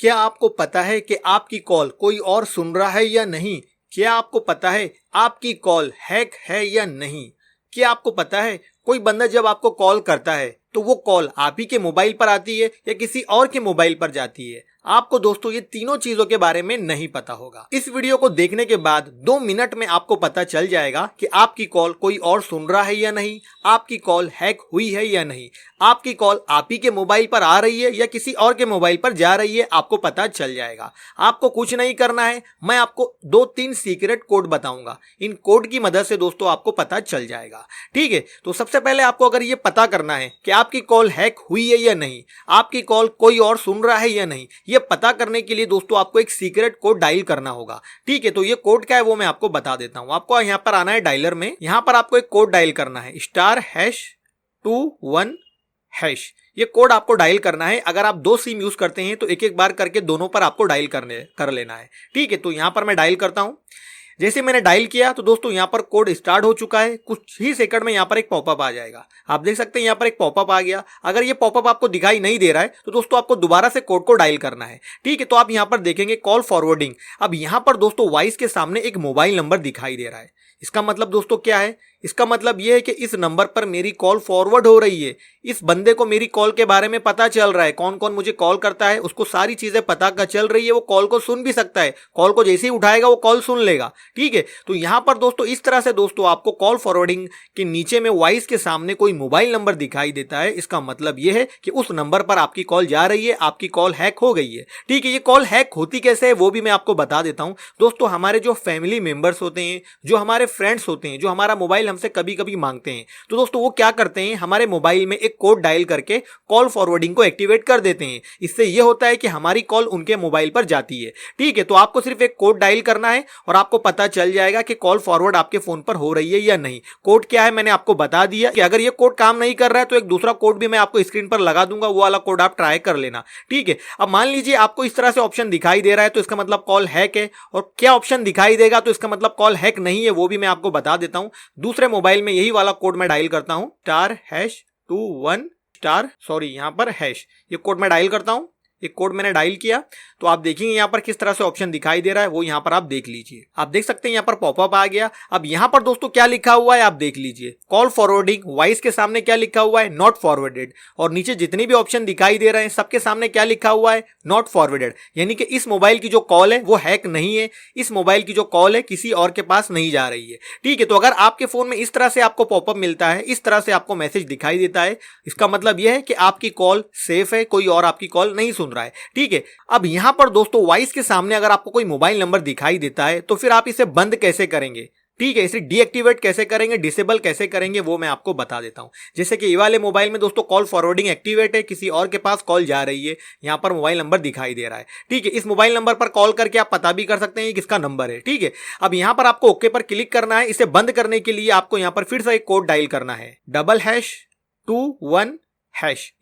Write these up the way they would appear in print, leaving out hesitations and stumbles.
क्या आपको पता है कि आपकी कॉल कोई और सुन रहा है या नहीं? क्या आपको पता है आपकी कॉल हैक है या नहीं? क्या आपको पता है कोई बंदा जब आपको कॉल करता है तो वो कॉल आप ही के मोबाइल पर आती है या किसी और के मोबाइल पर जाती है? आपको दोस्तों ये तीनों चीजों के बारे में नहीं पता होगा। इस वीडियो को देखने के बाद 2 मिनट में आपको पता चल जाएगा कि आपकी कॉल कोई और सुन रहा है या नहीं, आपकी कॉल हैक हुई है या नहीं, आपकी कॉल आप ही के मोबाइल पर आ रही है या किसी और के मोबाइल पर जा रही है, आपको पता चल जाएगा। आपको कुछ नहीं करना है, मैं आपको 2-3 सीक्रेट कोड बताऊंगा। इन कोड की मदद से दोस्तों आपको पता चल जाएगा। ठीक है, तो सबसे पहले आपको अगर ये पता करना है कि आपकी कॉल हैक हुई है या नहीं, आपकी कॉल कोई और सुन रहा है या नहीं, ये पता करने के लिए दोस्तों आपको एक सीक्रेट कोड डायल करना होगा। ठीक है, तो ये कोड क्या है वो मैं आपको बता देता हूं। आपको यहां पर आना है डायलर में, यहां पर आपको एक कोड डायल करना है *#21#। ये कोड आपको डायल करना है। अगर आप 2 सिम यूज करते हैं तो एक एक बार करके दोनों पर आपको डायल कर लेना है। ठीक है, तो यहां पर मैं डायल करता हूं। जैसे मैंने डायल किया तो दोस्तों यहाँ पर कोड स्टार्ट हो चुका है। कुछ ही सेकंड में यहाँ पर एक पॉपअप आ जाएगा। आप देख सकते हैं यहाँ पर एक पॉपअप आ गया। अगर ये पॉपअप आपको दिखाई नहीं दे रहा है तो दोस्तों आपको दोबारा से कोड को डायल करना है। ठीक है, तो आप यहाँ पर देखेंगे कॉल फॉरवर्डिंग। अब यहाँ पर दोस्तों वॉइस के सामने एक मोबाइल नंबर दिखाई दे रहा है। इसका मतलब दोस्तों क्या है? इसका मतलब यह है कि इस नंबर पर मेरी कॉल फॉरवर्ड हो रही है। इस बंदे को मेरी कॉल के बारे में पता चल रहा है, कौन कौन मुझे कॉल करता है उसको सारी चीजें पता चल रही है। वो कॉल को सुन भी सकता है, कॉल को जैसे ही उठाएगा वो कॉल सुन लेगा। ठीक है, तो यहां पर दोस्तों इस तरह से दोस्तों आपको कॉल फॉरवर्डिंग के नीचे में वॉइस के सामने कोई मोबाइल नंबर दिखाई देता है। इसका मतलब यह है कि उस नंबर पर आपकी कॉल जा रही है, आपकी कॉल हैक हो गई है। ठीक है, ये कॉल हैक होती कैसे है वो भी मैं आपको बता देता हूं। दोस्तों हमारे जो फैमिली मेंबर्स होते हैं, जो हमारे फ्रेंड्स होते हैं, जो हमारा मोबाइल हमसे कभी कभी मांगते हैं, तो दोस्तों वो क्या करते हैं, हमारे मोबाइल में एक कोड डायल करके कॉल फॉरवर्डिंग को एक्टिवेट कर देते हैं। इससे यह होता है कि हमारी कॉल उनके मोबाइल पर जाती है। ठीक है, तो आपको सिर्फ एक कोड डायल करना है और आपको पता चल जाएगा कि कॉल फॉरवर्ड आपके फोन पर हो रही है या नहीं। कोड क्या है मैंने आपको बता दिया कि अगर ये कोड काम नहीं कर रहा है तो एक दूसरा कोड भी मैं आपको स्क्रीन पर लगा दूंगा, वो वाला कोड आप ट्राई कर लेना। ठीक है, अब मान लीजिए आपको इस तरह से ऑप्शन दिखाई दे रहा है तो इसका मतलब कॉल हैक है, और क्या ऑप्शन दिखाई देगा तो इसका मतलब कॉल हैक नहीं है, वो भी मैं आपको बता देता हूं। दूसरे मोबाइल में यही वाला कोड मैं डायल करता हूं, *#21*, यहां पर हैश, ये कोड मैं डायल करता हूं। एक कोड मैंने डायल किया तो आप देखेंगे यहाँ पर किस तरह से ऑप्शन दिखाई दे रहा है, वो यहाँ पर आप देख लीजिए। आप देख सकते हैं यहाँ पर पॉपअप आ गया। अब यहाँ पर दोस्तों क्या लिखा हुआ है आप देख लीजिए, कॉल फॉरवर्डिंग। वॉइस के सामने क्या लिखा हुआ है, नॉट फॉरवर्डेड। और नीचे जितने भी ऑप्शन दिखाई दे रहे हैं सबके सामने क्या लिखा हुआ है, नॉट फॉरवर्डेड। यानी कि इस मोबाइल की जो कॉल है वो हैक नहीं है, इस मोबाइल की जो कॉल है किसी और के पास नहीं जा रही है। ठीक है, तो अगर आपके फोन में इस तरह से आपको पॉपअप मिलता है, इस तरह से आपको मैसेज दिखाई देता है, इसका मतलब यह है कि आपकी कॉल सेफ है, कोई और आपकी कॉल नहीं सुन रहा है। ठीक है, अब यहां पर दोस्तों वॉइस के सामने अगर आपको कोई मोबाइल नंबर दिखाई देता है तो फिर आप इसे बंद कैसे करेंगे? ठीक है, इसे डीएक्टिवेट कैसे करेंगे, डिसेबल कैसे करेंगे, वो मैं आपको बता देता हूं। जैसे कि ये वाले मोबाइल में दोस्तों कॉल फॉरवर्डिंग एक्टिवेट है, किसी और के पास कॉल जा रही है, यहां पर मोबाइल नंबर दिखाई दे रहा है। ठीक है, इस मोबाइल नंबर पर कॉल करके आप पता भी कर सकते हैं किसका नंबर है। ठीक है, अब यहां पर आपको ओके पर क्लिक करना है। इसे बंद करने के लिए आपको यहां पर फिर से एक कोड डायल करना है, #21#।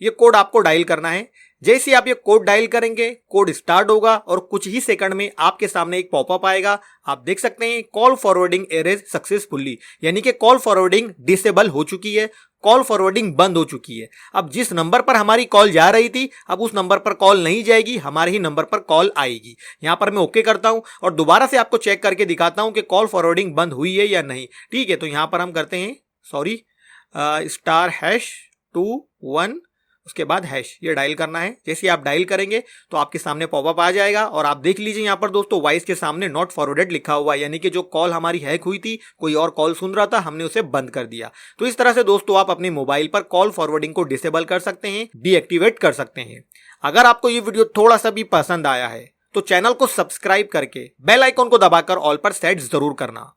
ये कोड आपको डायल करना है। जैसे आप ये कोड डायल करेंगे कोड स्टार्ट होगा और कुछ ही सेकंड में आपके सामने एक पॉपअप आएगा। आप देख सकते हैं कॉल फॉरवर्डिंग एरेज सक्सेसफुली, यानी कि कॉल फॉरवर्डिंग डिसेबल हो चुकी है, कॉल फॉरवर्डिंग बंद हो चुकी है। अब जिस नंबर पर हमारी कॉल जा रही थी अब उस नंबर पर कॉल नहीं जाएगी, हमारे ही नंबर पर कॉल आएगी। यहां पर मैं ओके करता हूं और दोबारा से आपको चेक करके दिखाता हूं कि कॉल फॉरवर्डिंग बंद हुई है या नहीं। ठीक है, तो यहां पर हम करते हैं *#21, उसके बाद हैश, ये डायल करना है। जैसे आप डायल करेंगे तो आपके सामने पॉपअप आ जाएगा और आप देख लीजिए यहाँ पर दोस्तों वॉइस के सामने नॉट फॉरवर्डेड लिखा हुआ है, यानी कि जो कॉल हमारी हैक हुई थी, कोई और कॉल सुन रहा था, हमने उसे बंद कर दिया। तो इस तरह से दोस्तों आप अपने मोबाइल पर कॉल फॉरवर्डिंग को डिसेबल कर सकते हैं, डीएक्टिवेट कर सकते हैं। अगर आपको ये वीडियो थोड़ा सा भी पसंद आया है तो चैनल को सब्सक्राइब करके बेल आइकॉन को दबाकर ऑल पर सेट जरूर करना।